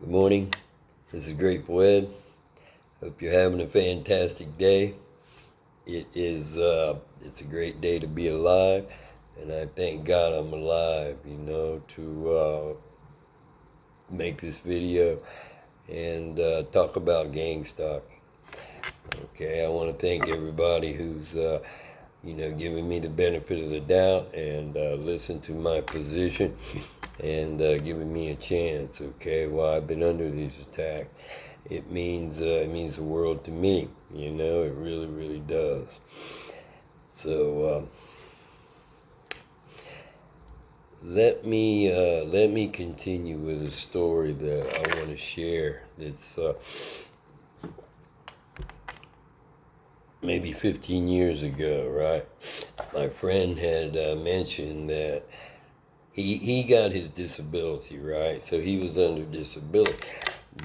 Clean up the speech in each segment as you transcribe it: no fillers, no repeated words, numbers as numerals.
Good morning. This is Grateful Ed. Hope you're having a fantastic day. It's a great day to be alive, and I thank God I'm alive, to make this video and talk about Gangstalking. Okay, I want to thank everybody who's, giving me the benefit of the doubt and listened to my position and giving me a chance. Okay, while I've been under these attacks, it means the world to me. It really, really does. So let me continue with a story that I want to share. That's maybe 15 years ago, right? My friend had mentioned that he got his disability, right? So he was under disability,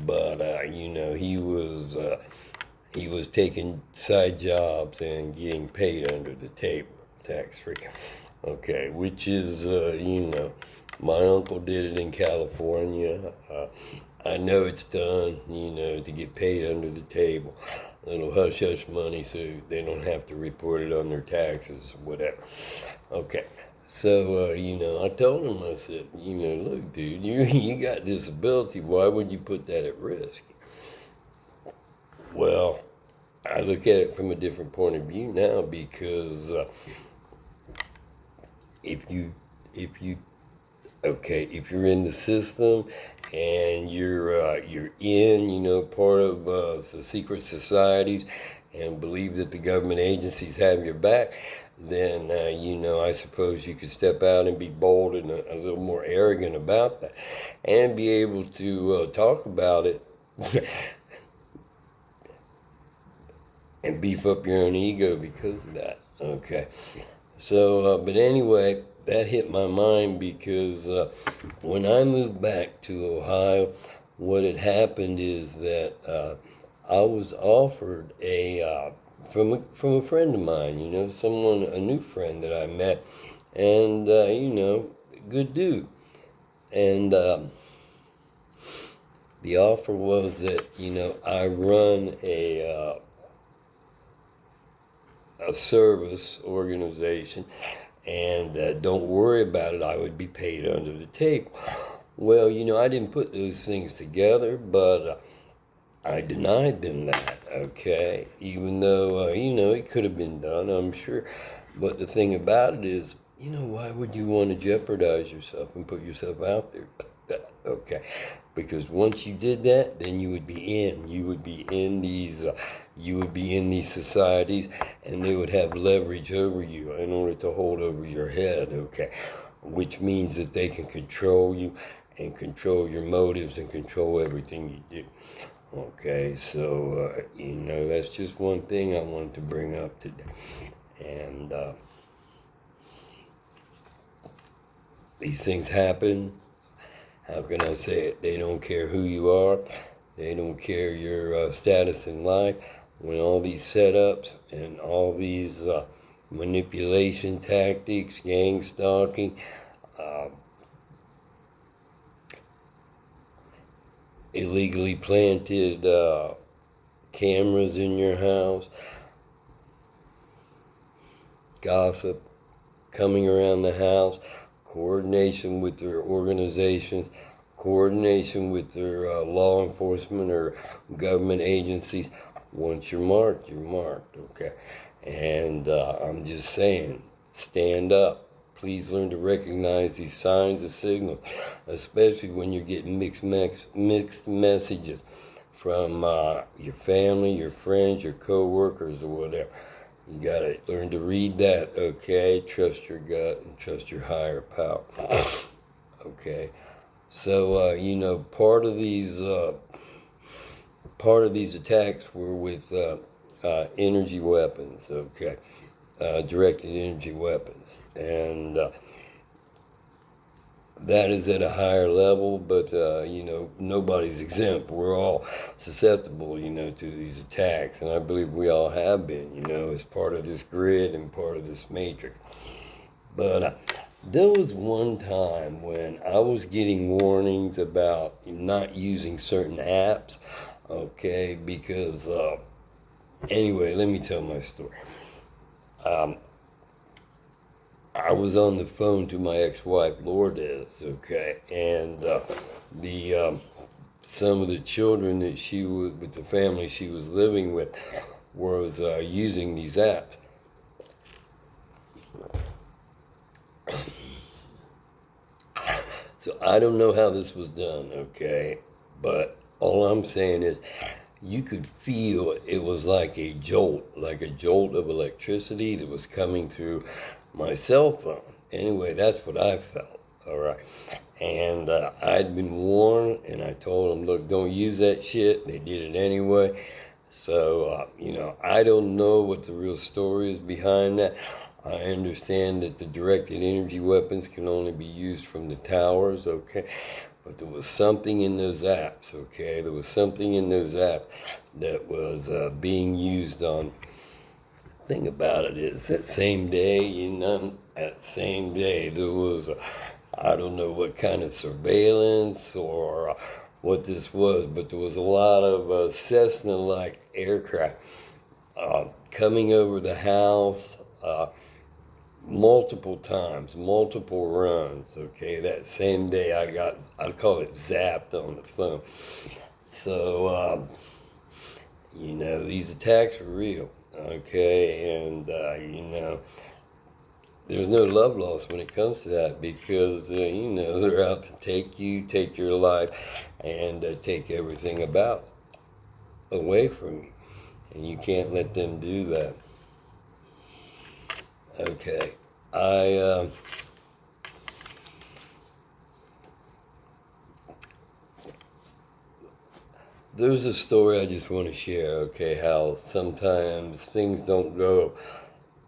but he was taking side jobs and getting paid under the table, tax free. Okay, which is my uncle did it in California. I know it's done, to get paid under the table. Little hush hush money so they don't have to report it on their taxes, whatever. Okay. So, I told him, I said, look, dude, you got disability. Why would you put that at risk? Well, I look at it from a different point of view now because if you, if you, okay, if you're in the system and you're in, part of the secret societies and believe that the government agencies have your back, then, I suppose you could step out and be bold and a little more arrogant about that and be able to talk about it and beef up your own ego because of that. Okay. So, but anyway, that hit my mind because when I moved back to Ohio, what had happened is that I was offered from a friend of mine, a new friend that I met, and good dude, and the offer was that I run a service organization, and don't worry about it, I would be paid under the table. Well, I didn't put those things together, but I denied them that, okay? Even though, it could have been done, I'm sure. But the thing about it is, why would you want to jeopardize yourself and put yourself out there? Okay, because once you did that, then you would be in. You would be in these societies, and they would have leverage over you in order to hold over your head. Okay, which means that they can control you and control your motives and control everything you do. Okay, so that's just one thing I wanted to bring up today, and these things happen. How can I say it? They don't care who you are. They don't care your status in life. When all these setups and all these manipulation tactics, gang stalking, illegally planted cameras in your house, gossip coming around the house, coordination with their organizations, coordination with their law enforcement or government agencies. Once you're marked, okay? And I'm just saying, stand up. Please learn to recognize these signs and signals, especially when you're getting mixed messages from your family, your friends, your co-workers, or whatever. You gotta learn to read that, okay? Trust your gut and trust your higher power. Okay. So part of these attacks were with energy weapons, okay? Directed energy weapons, and that is at a higher level, but nobody's exempt. We're all susceptible, to these attacks, and I believe we all have been, as part of this grid and part of this matrix. But There was one time when I was getting warnings about not using certain apps, okay, because, anyway, let me tell my story. Um, I was on the phone to my ex-wife Lourdes, okay, and the some of the children that she was with the family she was living with was using these apps. So I don't know how this was done, okay, but all I'm saying is you could feel it was like a jolt of electricity that was coming through my cell phone. Anyway, that's what I felt. All right. And I'd been warned, and I told them, look, don't use that shit. They did it anyway. So, I don't know what the real story is behind that. I understand that the directed energy weapons can only be used from the towers, okay? But there was something in those apps, okay? There was something in those apps that was being used on. Thing about it is that same day, that same day there was, I don't know what kind of surveillance or what this was, but there was a lot of Cessna-like aircraft coming over the house multiple times, multiple runs. Okay, that same day I call it zapped on the phone. So, these attacks are real. Okay, and there's no love lost when it comes to that because they're out to take you, take your life, and take everything about away from you, and you can't let them do that. Okay, I there's a story I just want to share. Okay, how sometimes things don't go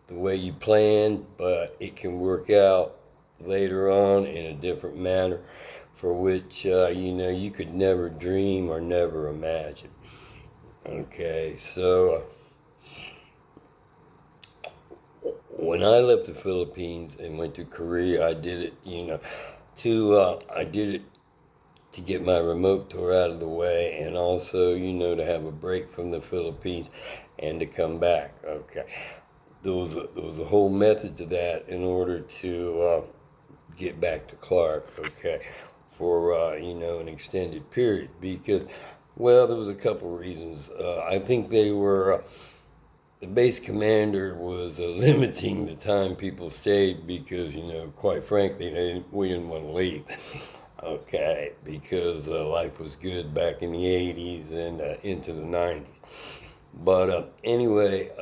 the way you planned, but it can work out later on in a different manner for which you could never dream or never imagine. Okay, so when I left the Philippines and went to Korea, I did it, I did it to get my remote tour out of the way, and also, to have a break from the Philippines and to come back. Okay, there was a whole method to that in order to get back to Clark. Okay, for an extended period because, well, there was a couple reasons. I think they were. The base commander was limiting the time people stayed because, quite frankly, we didn't want to leave. Okay, because life was good back in the 80s and into the 90s. But anyway,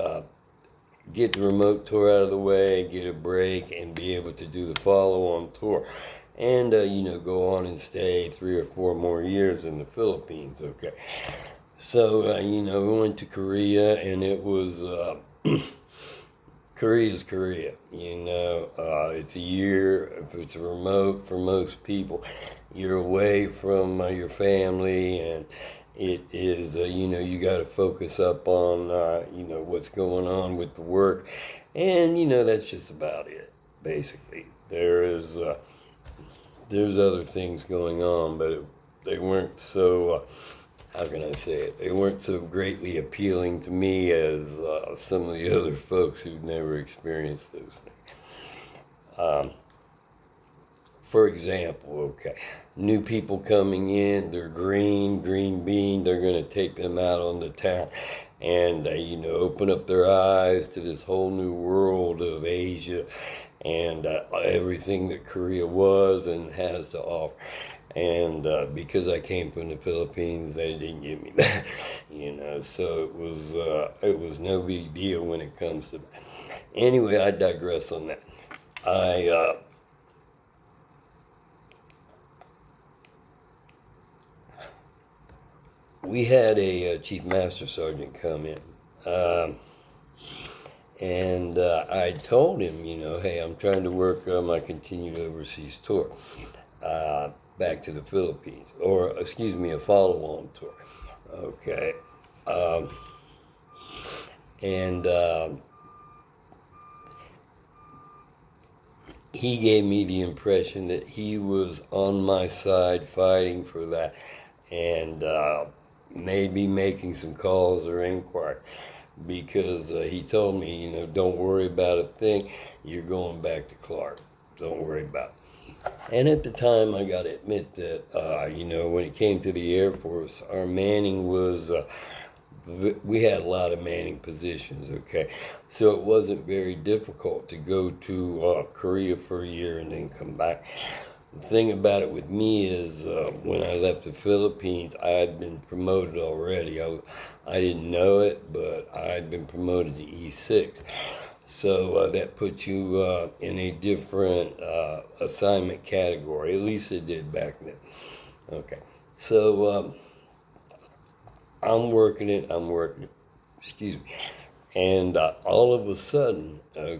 get the remote tour out of the way, get a break, and be able to do the follow on tour. And, go on and stay 3 or 4 more years in the Philippines. Okay. So, we went to Korea, and it was. Korea's Korea. It's a year, if it's remote for most people, you're away from your family, and it is, you got to focus up on, what's going on with the work. And, that's just about it, basically. There's other things going on, but they weren't so, how can I say it? They weren't so greatly appealing to me as some of the other folks who've never experienced those things. Um, for example, okay, new people coming in, they're green bean, they're going to take them out on the town and, open up their eyes to this whole new world of Asia and everything that Korea was and has to offer. And because I came from the Philippines, they didn't give me that, So it was no big deal when it comes to that. Anyway, I digress on that. I We had a chief master sergeant come in. Um, and I told him, hey, I'm trying to work my continued overseas tour back to the Philippines, or excuse me, a follow-on tour. Okay, um, and he gave me the impression that he was on my side fighting for that, and maybe making some calls or inquiry, because he told me, don't worry about a thing. You're going back to Clark. Don't worry about it. And at the time, I got to admit that, when it came to the Air Force, our manning was, we had a lot of manning positions, okay? So it wasn't very difficult to go to Korea for a year and then come back. The thing about it with me is when I left the Philippines, I had been promoted already. I didn't know it, but I had been promoted to E6. So that puts you in a different assignment category. At least it did back then. Okay. So I'm working it. Excuse me. And all of a sudden, I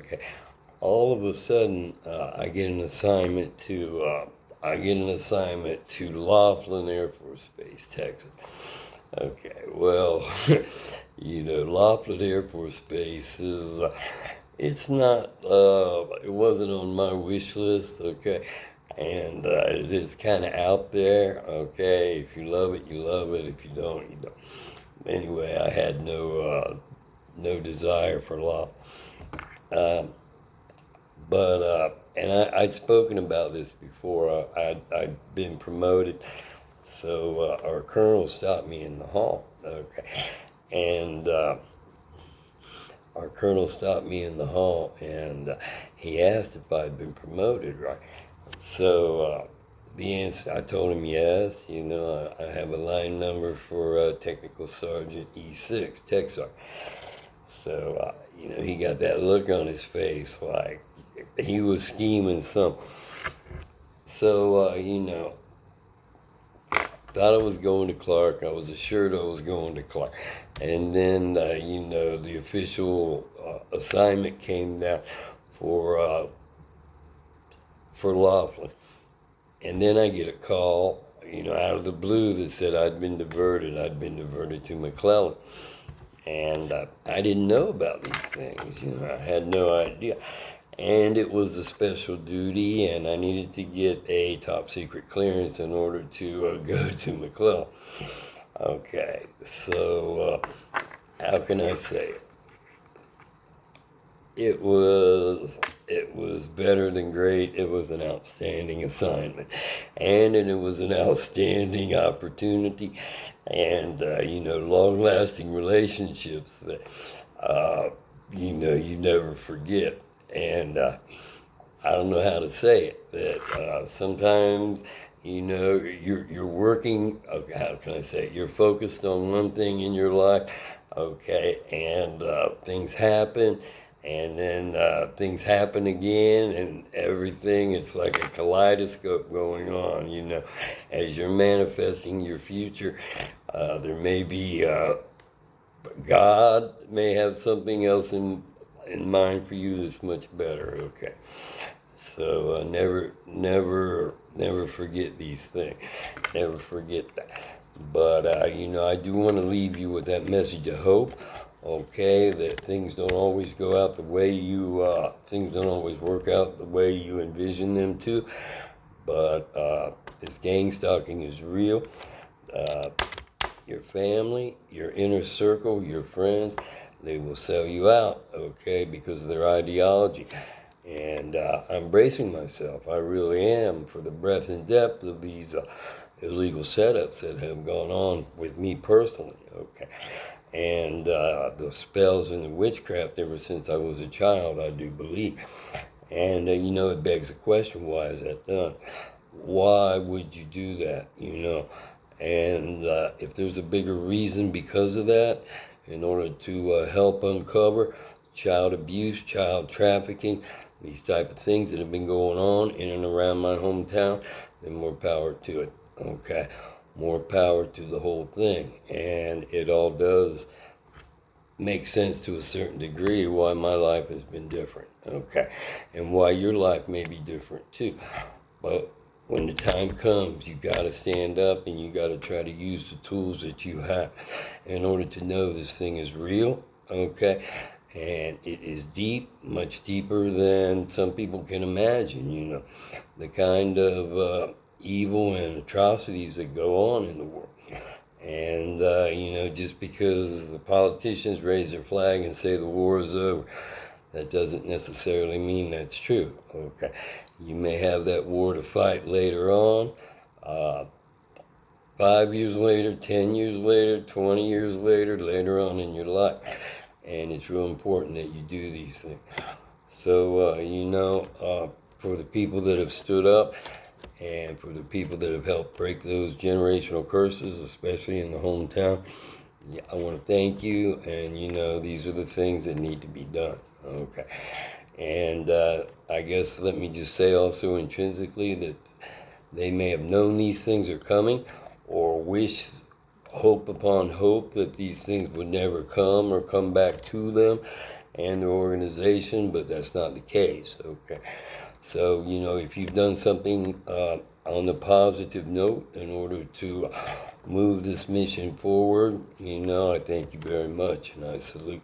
get an assignment to Laughlin Air Force Base, Texas. Okay, well, Laughlin Air Force Base is, it's not, it wasn't on my wish list, okay, and it's kind of out there, okay. If you love it, you love it. If you don't, you don't. Anyway, I had no desire for law. And I'd spoken about this before. I'd been promoted, so our colonel stopped me in the hall. Okay, and our colonel stopped me in the hall, and he asked if I'd been promoted, right? So the answer, I told him yes. I have a line number for Technical Sergeant E6, Tech Sergeant. So, he got that look on his face like he was scheming something. So, thought I was going to Clark. I was assured I was going to Clark. And then, the official assignment came down for Laughlin. And then I get a call, out of the blue that said I'd been diverted. I'd been diverted to McClellan. And I didn't know about these things. I had no idea. And it was a special duty, and I needed to get a top secret clearance in order to go to McClellan. Okay, so how can I say it? It was better than great. It was an outstanding assignment, and it was an outstanding opportunity, and long-lasting relationships that you never forget. And I don't know how to say it. That sometimes you're working. How can I say it? You're focused on one thing in your life, okay, and things happen, and then things happen again, and everything. It's like a kaleidoscope going on. As you're manifesting your future, there may be God may have something else in mind for you that's much better. Okay, so never forget these things. Never forget that. But I do want to leave you with that message of hope. Okay, that things don't always go out the way things don't always work out the way you envision them to. But this gang stalking is real. Your family, your inner circle, your friends, they will sell you out, okay, because of their ideology. And I'm bracing myself, I really am, for the breadth and depth of these illegal setups that have gone on with me personally, okay. And the spells and the witchcraft ever since I was a child, I do believe. And, it begs the question, why is that done? Why would you do that, And if there's a bigger reason because of that, in order to help uncover child abuse, child trafficking, these type of things that have been going on in and around my hometown, then more power to it, okay? More power to the whole thing. And it all does make sense to a certain degree why my life has been different, okay? And why your life may be different too. But when the time comes, you got to stand up and you got to try to use the tools that you have in order to know this thing is real, okay? And it is deep, much deeper than some people can imagine, the kind of evil and atrocities that go on in the world. And, just because the politicians raise their flag and say the war is over, that doesn't necessarily mean that's true. Okay. You may have that war to fight later on, 5 years later, 10 years later, 20 years later on in your life. And it's real important that you do these things. So, for the people that have stood up and for the people that have helped break those generational curses, especially in the hometown, I want to thank you. And, these are the things that need to be done. Okay. And I guess let me just say also intrinsically that they may have known these things are coming or wish hope upon hope that these things would never come or come back to them and their organization, but that's not the case. Okay. So, if you've done something on a positive note in order to move this mission forward, I thank you very much and I salute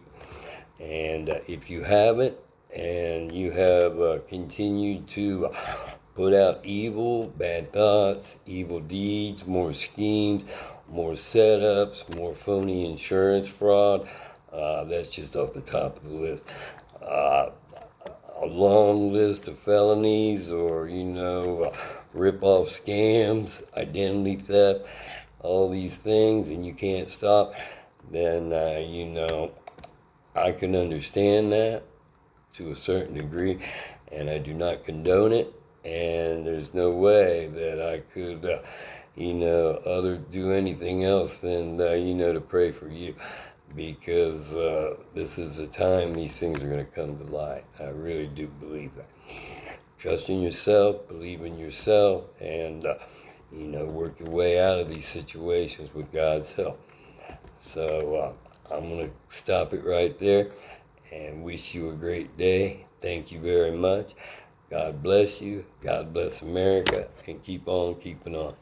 you. And if you haven't and you have continued to put out evil, bad thoughts, evil deeds, more schemes, more setups, more phony insurance fraud, that's just off the top of the list. A long list of felonies or, rip-off scams, identity theft, all these things, and you can't stop, then, I can understand that to a certain degree, and I do not condone it, and there's no way that I could, do anything else than, to pray for you. Because this is the time these things are going to come to light. I really do believe that. Trust in yourself, believe in yourself, and, work your way out of these situations with God's help. So I'm going to stop it right there and wish you a great day. Thank you very much. God bless you. God bless America, and keep on keeping on.